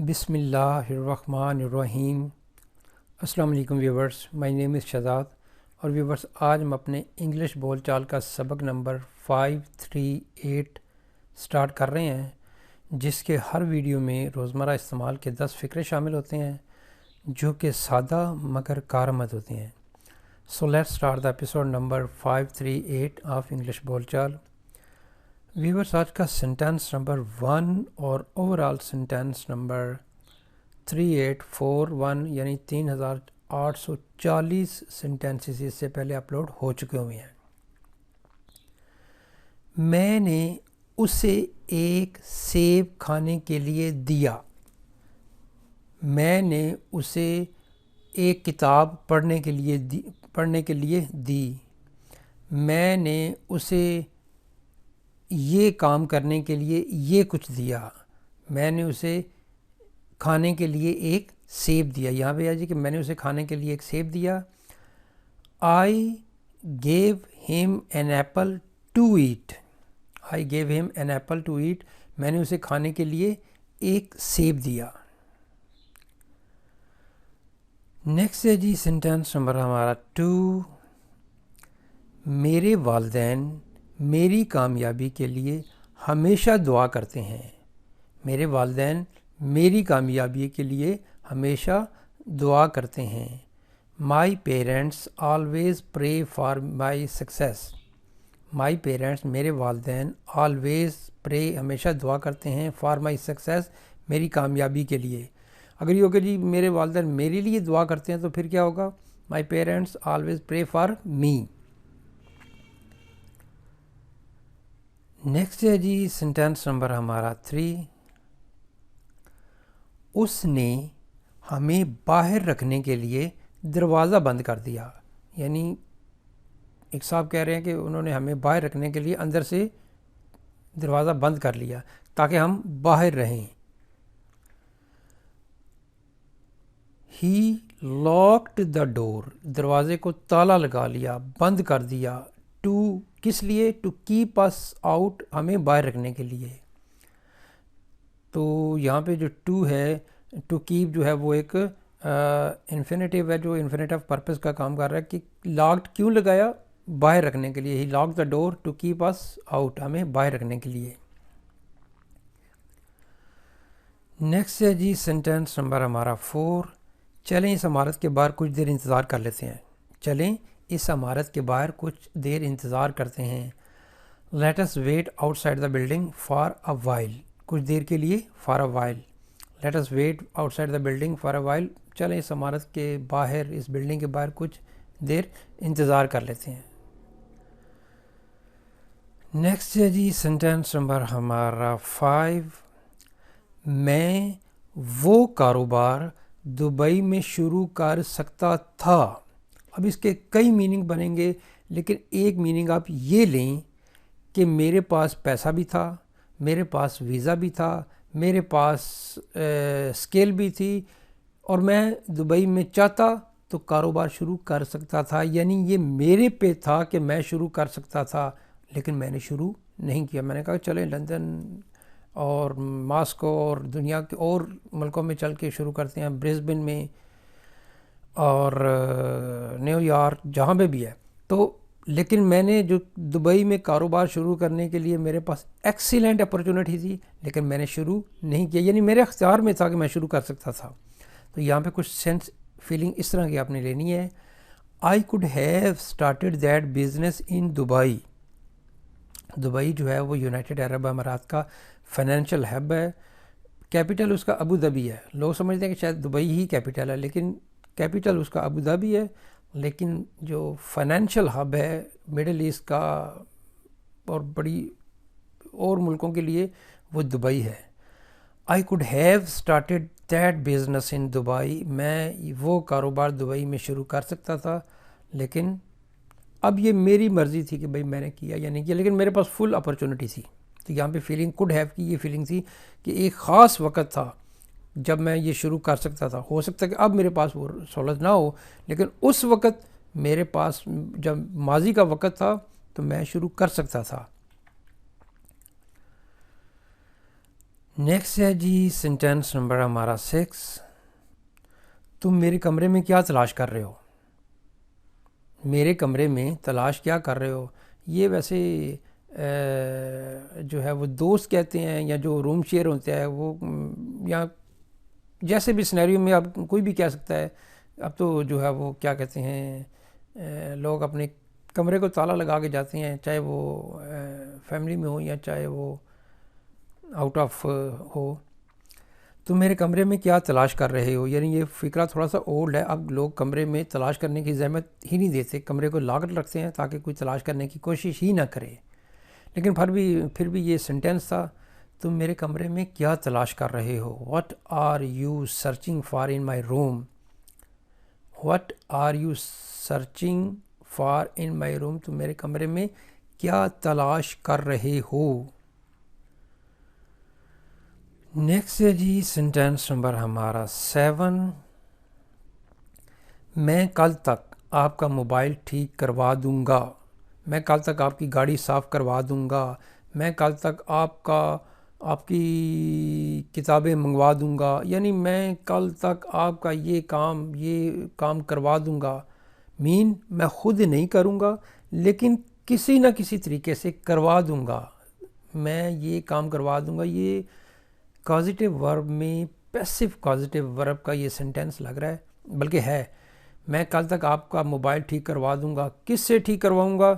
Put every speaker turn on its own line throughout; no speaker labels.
بسم اللہ الرحمن الرحیم۔ السلام علیکم ویورز، مائی نیم از شہزاد اور ویورز آج ہم اپنے انگلش بول چال کا سبق نمبر 538 سٹارٹ کر رہے ہیں، جس کے ہر ویڈیو میں روزمرہ استعمال کے 10 فقرے شامل ہوتے ہیں جو کہ سادہ مگر کارآمد ہوتے ہیں۔ So let's start the episode number 538 of English بول چال۔ ویورس آج کا سینٹینس نمبر 1 اور اوورال سینٹینس نمبر 3841 یعنی 3840 سینٹینسز اس سے پہلے اپلوڈ ہو چکے ہوئے ہیں۔ میں نے اسے ایک سیب کھانے کے لیے دیا۔ میں نے اسے ایک کتاب پڑھنے کے لیے دی۔ میں نے اسے یہ کام کرنے کے لیے یہ کچھ دیا۔ میں نے اسے کھانے کے لیے ایک سیب دیا۔ یہاں پہ جی کہ میں نے اسے کھانے کے لیے ایک سیب دیا۔ I gave him an apple to eat. I gave him an apple to eat. میں نے اسے کھانے کے لیے ایک سیب دیا۔ نیکسٹ ہے جی سینٹینس نمبر ہمارا 2۔ میرے والدین میری کامیابی کے لیے ہمیشہ دعا کرتے ہیں۔ میرے والدین میری کامیابی کے لیے ہمیشہ دعا کرتے ہیں۔ My parents always pray for my success. My parents میرے والدین always pray ہمیشہ دعا کرتے ہیں for my success میری کامیابی کے لیے۔ اگر یہ ہوگا جی میرے والدین میرے لیے دعا کرتے ہیں تو پھر کیا ہوگا؟ My parents always pray for me. Next ہے جی سینٹینس نمبر ہمارا 3۔ اس نے ہمیں باہر رکھنے کے لیے دروازہ بند کر دیا۔ یعنی ایک صاحب کہہ رہے ہیں کہ انہوں نے ہمیں باہر رکھنے کے لیے اندر سے دروازہ بند کر لیا تاکہ ہم باہر رہیں۔ He locked the door. دروازے کو تالا لگا لیا، بند کر دیا۔ کس لیے؟ ٹو کیپ اس آؤٹ ہمیں باہر رکھنے کے لیے۔ تو یہاں پہ جو ٹو ہے، ٹو کیپ جو ہے وہ ایک انفینیٹیو ہے جو انفینیٹیو پرپس کا کام کر رہا ہے کہ لاکڈ کیوں لگایا؟ باہر رکھنے کے لیے۔ He lock the door to keep us out ہمیں باہر رکھنے کے لیے۔ نیکسٹ ہے جی سینٹینس نمبر ہمارا 4۔ چلیں اس عمارت کے باہر کچھ دیر انتظار کر لیتے ہیں۔ چلیں اس عمارت کے باہر کچھ دیر انتظار کرتے ہیں۔ Let us wait outside the building for a while. کچھ دیر کے لیے for a while. Let us wait outside the building for a while. چلیں اس عمارت کے باہر، اس بلڈنگ کے باہر کچھ دیر انتظار کر لیتے ہیں۔ نیکسٹ ہے جی سینٹینس نمبر ہمارا 5۔ میں وہ کاروبار دبئی میں شروع کر سکتا تھا۔ اب اس کے کئی میننگ بنیں گے، لیکن ایک میننگ آپ یہ لیں کہ میرے پاس پیسہ بھی تھا، میرے پاس ویزا بھی تھا، میرے پاس اسکیل بھی تھی اور میں دبئی میں چاہتا تو کاروبار شروع کر سکتا تھا۔ یعنی یہ میرے پہ تھا کہ میں شروع کر سکتا تھا، لیکن میں نے شروع نہیں کیا۔ میں نے کہا چلیں لندن اور ماسکو اور دنیا کے اور ملکوں میں چل کے شروع کرتے ہیں، برسبن میں اور نیو یارک، جہاں پہ بھی ہے۔ تو لیکن میں نے جو دبئی میں کاروبار شروع کرنے کے لیے میرے پاس ایکسیلنٹ اپرچونٹی تھی، لیکن میں نے شروع نہیں کیا۔ یعنی میرے اختیار میں تھا کہ میں شروع کر سکتا تھا۔ تو یہاں پہ کچھ سینس فیلنگ اس طرح کی آپ نے لینی ہے۔ I could have started that business in Dubai. Dubai جو ہے وہ یونائٹڈ عرب امارات کا فائنینشیل ہب ہے۔ کیپٹل اس کا ابو ظبی ہے۔ لوگ سمجھتے ہیں کہ شاید دبئی ہی کیپٹل ہے، لیکن کیپٹل اس کا ابو ظبی ہے، لیکن جو فائنینشیل ہب ہے مڈل ایسٹ کا اور بڑی اور ملکوں کے لیے وہ دبئی ہے۔ I could have started that business in Dubai. میں وہ کاروبار دبئی میں شروع کر سکتا تھا، لیکن اب یہ میری مرضی تھی کہ بھئی میں نے کیا یا نہیں کیا، لیکن میرے پاس فل اپرچونٹی تھی۔ تو یہاں پہ فیلنگ could have کی یہ فیلنگ تھی کہ ایک خاص وقت تھا جب میں یہ شروع کر سکتا تھا۔ ہو سکتا ہے کہ اب میرے پاس وہ سہولت نہ ہو، لیکن اس وقت میرے پاس جب ماضی کا وقت تھا تو میں شروع کر سکتا تھا۔ نیکسٹ ہے جی سینٹینس نمبر ہمارا 6. تم میرے کمرے میں کیا تلاش کر رہے ہو؟ میرے کمرے میں تلاش کیا کر رہے ہو؟ یہ ویسے جو ہے وہ دوست کہتے ہیں یا جو روم شیئر ہوتا ہے وہ، یا جیسے بھی سینیریو میں اب کوئی بھی کہہ سکتا ہے. اب تو جو ہے وہ کیا کہتے ہیں، لوگ اپنے کمرے کو تالا لگا کے جاتے ہیں، چاہے وہ فیملی میں ہو یا چاہے وہ آؤٹ آف ہو. تم میرے کمرے میں کیا تلاش کر رہے ہو، یعنی یہ فقرہ تھوڑا سا اولڈ ہے. اب لوگ کمرے میں تلاش کرنے کی زحمت ہی نہیں دیتے، کمرے کو لاک رکھتے ہیں تاکہ کوئی تلاش کرنے کی کوشش ہی نہ کرے. لیکن پھر بھی یہ سینٹینس تھا، تم میرے کمرے میں کیا تلاش کر رہے ہو. What are you searching for in my room. What are you searching for in my room. تم میرے کمرے میں کیا تلاش کر رہے ہو. نیکسٹ ہے جی سینٹینس نمبر ہمارا 7. میں کل تک آپ کا موبائل ٹھیک کروا دوں گا. میں کل تک آپ کی گاڑی صاف کروا دوں گا. میں کل تک آپ کی کتابیں منگوا دوں گا. یعنی میں کل تک آپ کا یہ کام کروا دوں گا. میں خود نہیں کروں گا لیکن کسی نہ کسی طریقے سے کروا دوں گا. میں یہ کام کروا دوں گا. یہ کازیٹیو ورب میں پیسیو کازیٹیو ورب کا یہ سینٹینس لگ رہا ہے، بلکہ ہے. میں کل تک آپ کا موبائل ٹھیک کروا دوں گا. کس سے ٹھیک کرواؤں گا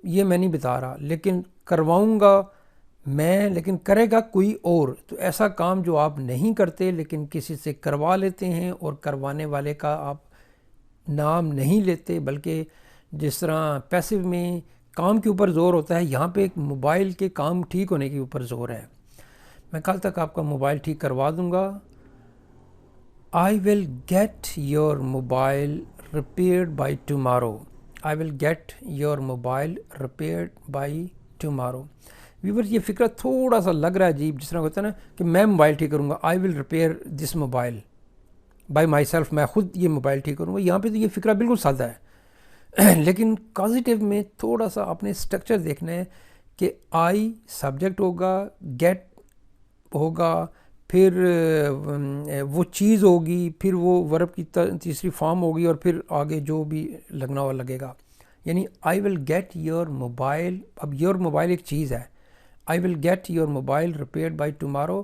یہ میں نہیں بتا رہا، لیکن کرواؤں گا میں، لیکن کرے گا کوئی اور. تو ایسا کام جو آپ نہیں کرتے لیکن کسی سے کروا لیتے ہیں، اور کروانے والے کا آپ نام نہیں لیتے، بلکہ جس طرح پیسیو میں کام کے اوپر زور ہوتا ہے، یہاں پہ ایک موبائل کے کام ٹھیک ہونے کے اوپر زور ہے. میں کل تک آپ کا موبائل ٹھیک کروا دوں گا. I will get your mobile repaired by tomorrow. I will get your mobile repaired by tomorrow. ویور یہ فکرہ تھوڑا سا لگ رہا ہے عجیب، جس طرح ہوتا ہے نا کہ میں موبائل ٹھیک کروں گا. I will repair this mobile by myself. میں خود یہ موبائل ٹھیک کروں گا. یہاں پہ تو یہ فکرہ بالکل سادہ ہے لیکن کازیٹیو میں تھوڑا سا آپ نے اسٹرکچر دیکھنا ہے کہ آئی سبجیکٹ ہوگا، گیٹ ہوگا، پھر وہ چیز ہوگی، پھر وہ ورب کی تیسری فارم ہوگی، اور پھر آگے جو بھی لگنا ہوا لگے گا. یعنی I will get your mobile. اب یور موبائل ایک چیز ہے. I will get your mobile repaired by tomorrow.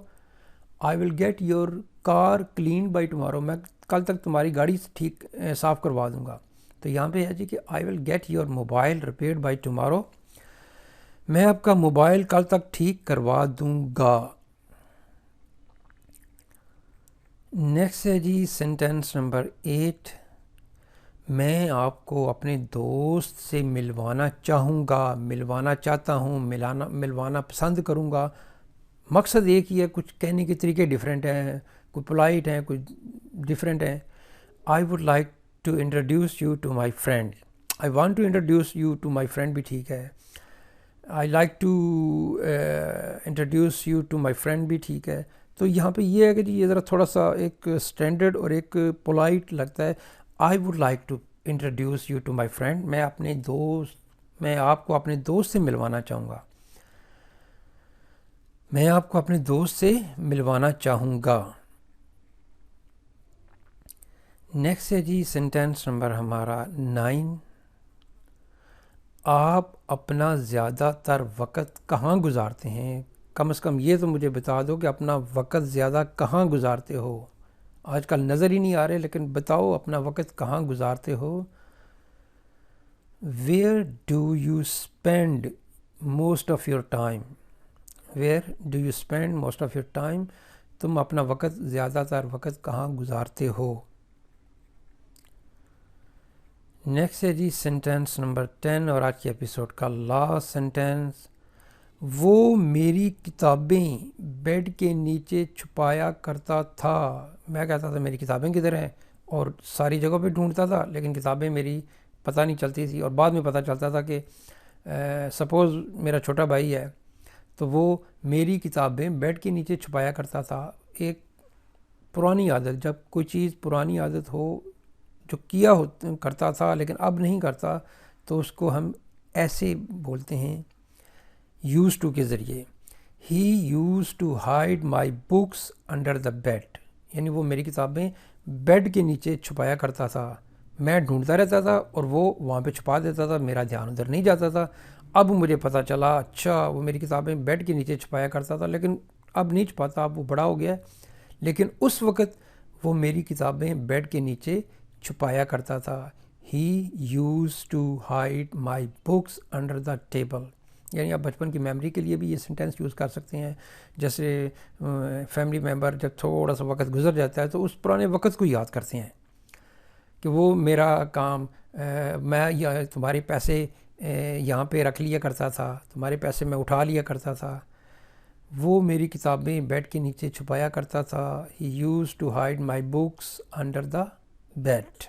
I will get your car cleaned by tomorrow. میں کل تک تمہاری گاڑی ٹھیک صاف کروا دوں گا. تو یہاں پہ ہے جی کہ I will get your mobile repaired by tomorrow. میں آپ کا موبائل کل تک ٹھیک کروا دوں گا. نیکسٹ ہے جی سینٹینس نمبر 8. میں آپ کو اپنے دوست سے ملوانا چاہوں گا، ملوانا چاہتا ہوں، ملوانا پسند کروں گا. مقصد ایک ہی ہے، کچھ کہنے کے طریقے ڈیفرنٹ ہیں، کوئی پولائٹ ہیں، کوئی ڈیفرنٹ ہیں. I would like to introduce you to my friend. I want to introduce you to my friend بھی ٹھیک ہے. I like to introduce you to my friend بھی ٹھیک ہے. تو یہاں پہ یہ ہے کہ جی یہ ذرا تھوڑا سا ایک اسٹینڈرڈ اور ایک پولائٹ لگتا ہے. I would like to introduce you to my friend. میں آپ کو اپنے دوست سے ملوانا چاہوں گا. میں آپ کو اپنے دوست سے ملوانا چاہوں گا. نیکسٹ ہے جی سینٹینس نمبر ہمارا 9. آپ اپنا زیادہ تر وقت کہاں گزارتے ہیں؟ کم از کم یہ تو مجھے بتا دو کہ اپنا وقت زیادہ کہاں گزارتے ہو. آج کل نظر ہی نہیں آ رہے، لیکن بتاؤ اپنا وقت کہاں گزارتے ہو. Where do you spend most of your time. Where do you spend most of your time. تم اپنا وقت زیادہ تر وقت کہاں گزارتے ہو. نیکسٹ ہے جی سینٹینس نمبر 10 اور آج کے ایپیسوڈ کا لاسٹ سینٹینس. وہ میری کتابیں بیڈ کے نیچے چھپایا کرتا تھا. میں کہتا تھا میری کتابیں کدھر ہیں، اور ساری جگہوں پہ ڈھونڈتا تھا لیکن کتابیں میری پتہ نہیں چلتی تھی. اور بعد میں پتہ چلتا تھا کہ سپوز میرا چھوٹا بھائی ہے تو وہ میری کتابیں بیڈ کے نیچے چھپایا کرتا تھا. ایک پرانی عادت، جب کوئی چیز پرانی عادت ہو جو کیا کرتا تھا لیکن اب نہیں کرتا، تو اس کو ہم ایسے بولتے ہیں یوز ٹو کے ذریعے. He used to hide my books under the bed, یعنی وہ میری کتابیں بیڈ کے نیچے چھپایا کرتا تھا، میں ڈھونڈتا رہتا تھا اور وہ وہاں پہ چھپا دیتا تھا، میرا دھیان ادھر نہیں جاتا تھا۔ اب مجھے پتہ چلا اچھا وہ میری کتابیں بیڈ کے نیچے چھپایا کرتا تھا، لیکن اب نہیں چھپاتا، اب وہ بڑا ہو گیا ہے، لیکن اس وقت وہ میری کتابیں بیڈ کے نیچے چھپایا کرتا تھا۔ He used to hide my books under the table, یعنی آپ بچپن کی میموری کے لیے بھی یہ سینٹینس یوز کر سکتے ہیں، جیسے فیملی ممبر جب تھوڑا سا وقت گزر جاتا ہے تو اس پرانے وقت کو یاد کرتے ہیں کہ وہ میرا کام میں تمہارے پیسے یہاں پہ رکھ لیا کرتا تھا، تمہارے پیسے میں اٹھا لیا کرتا تھا، وہ میری کتابیں بیڈ کے نیچے چھپایا کرتا تھا۔ He used to hide my books under the bed.